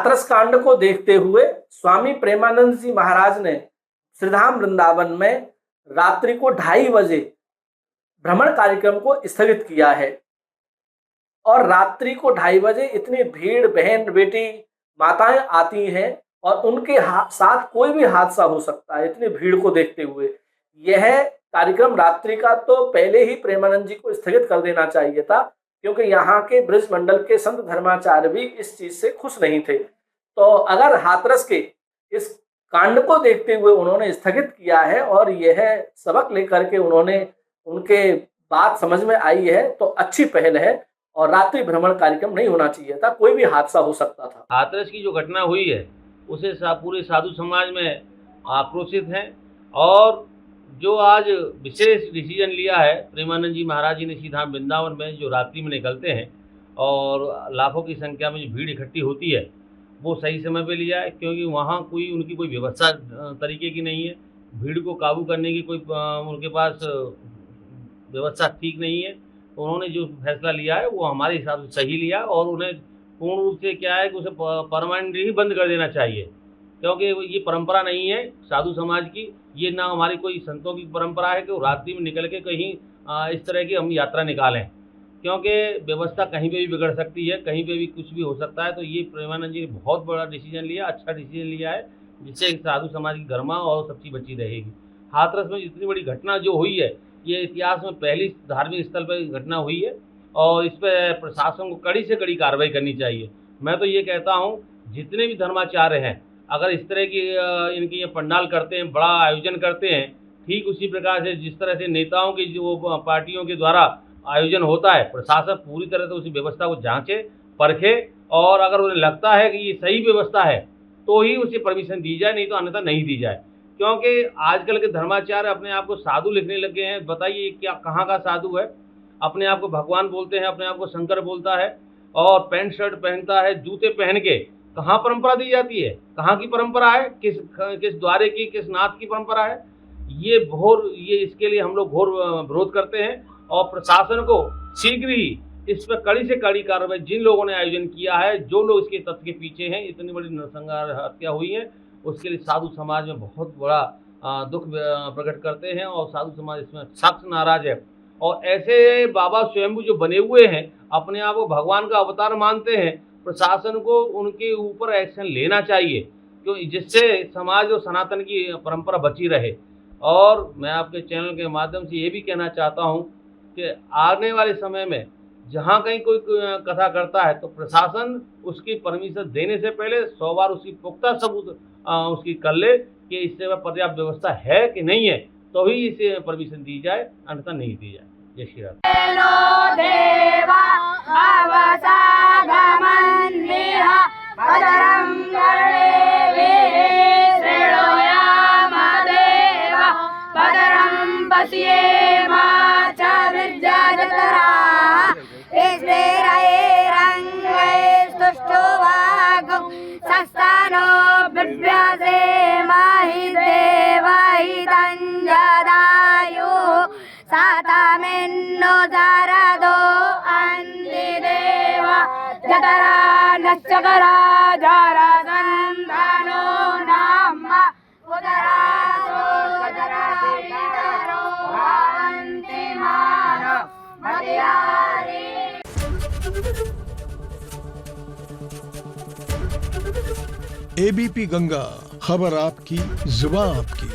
हाथरस कांड को देखते हुए स्वामी प्रेमानंद जी महाराज ने श्रीधाम वृंदावन में रात्रि को 2:30 बजे भ्रमण कार्यक्रम को स्थगित किया है। और रात्रि को 2:30 बजे इतनी भीड़, बहन बेटी माताएं आती हैं और उनके साथ कोई भी हादसा हो सकता है। इतनी भीड़ को देखते हुए यह कार्यक्रम रात्रि का तो पहले ही प्रेमानंद जी को स्थगित कर देना चाहिए था, क्योंकि यहाँ के ब्रज मंडल के संत धर्माचार्य भी इस चीज से खुश नहीं थे। तो अगर हाथरस के इस कांड को देखते हुए उन्होंने स्थगित किया है और यह सबक लेकर के उनके बात समझ में आई है, तो अच्छी पहल है और रात्रि भ्रमण कार्यक्रम नहीं होना चाहिए था, कोई भी हादसा हो सकता था। हाथरस की जो घटना हुई है उसे पूरे साधु समाज में आक्रोशित हैं और जो आज विशेष डिसीजन लिया है प्रेमानंद जी महाराज जी ने श्रीधाम वृंदावन में, जो रात्रि में निकलते हैं और लाखों की संख्या में जो भीड़ इकट्ठी होती है, वो सही समय पे लिया है, क्योंकि वहाँ उनकी कोई व्यवस्था तरीके की नहीं है। भीड़ को काबू करने की कोई उनके पास व्यवस्था ठीक नहीं है। तो उन्होंने जो फैसला लिया है वो हमारे हिसाब से सही लिया और उन्हें पूर्ण रूप से क्या है कि उसे परमानेंटली ही बंद कर देना चाहिए, क्योंकि ये परंपरा नहीं है साधु समाज की। ये ना हमारी कोई संतों की परंपरा है कि वो रात्रि में निकल के कहीं इस तरह की हम यात्रा निकालें, क्योंकि व्यवस्था कहीं पे भी बिगड़ सकती है, कहीं पे भी कुछ भी हो सकता है। तो ये प्रेमानंद जी ने बहुत बड़ा डिसीजन लिया, अच्छा डिसीजन लिया है, जिससे साधु समाज की गरिमा और सच्ची बची रहेगी। हाथरस में इतनी बड़ी घटना जो हुई है, ये इतिहास में पहली धार्मिक स्थल पर घटना हुई है और इस पर प्रशासन को कड़ी से कड़ी कार्रवाई करनी चाहिए। मैं तो ये कहता हूँ जितने भी धर्माचार्य हैं, अगर इस तरह की इनकी ये पंडाल करते हैं, बड़ा आयोजन करते हैं, ठीक उसी प्रकार से जिस तरह से नेताओं की जो पार्टियों के द्वारा आयोजन होता है, प्रशासन पूरी तरह से उसी व्यवस्था को जांचे, परखे और अगर उन्हें लगता है कि ये सही व्यवस्था है तो ही उसे परमिशन दी जाए, नहीं तो अन्यथा नहीं दी जाए। क्योंकि आजकल के धर्माचार्य अपने आप को साधु लिखने लगे हैं। बताइए क्या कहाँ का साधु है? अपने आप को भगवान बोलते हैं, अपने आप को शंकर बोलता है और पैंट शर्ट पहनता है, जूते पहन के। कहाँ परंपरा दी जाती है? कहाँ की परंपरा है? किस द्वारे की, किस नाथ की परंपरा है? ये इसके लिए हम लोग घोर विरोध करते हैं और प्रशासन को शीघ्र ही इस पर कड़ी से कड़ी कार्रवाई, जिन लोगों ने आयोजन किया है, जो लोग इसके तथ्य के पीछे हैं, इतनी बड़ी नरसंहार हत्या हुई है, उसके लिए साधु समाज में बहुत बड़ा दुख प्रकट करते हैं और साधु समाज इसमें सख्त नाराज है। और ऐसे बाबा स्वयंभू जो बने हुए हैं, अपने आप को भगवान का अवतार मानते हैं, प्रशासन को उनके ऊपर एक्शन लेना चाहिए, क्योंकि जिससे समाज और सनातन की परंपरा बची रहे। और मैं आपके चैनल के माध्यम से ये भी कहना चाहता हूँ कि आने वाले समय में जहाँ कहीं कोई कथा करता है तो प्रशासन उसकी परमिशन देने से पहले 100 बार उसकी पुख्ता सबूत उसकी कर ले कि इससे पर्याप्त व्यवस्था है कि नहीं है, तो ही इसे परमिशन दी जाए, अन्यथा नहीं दी जाए। जय श्री राम। एबीपी गंगा, खबर आपकी, जुबान आपकी।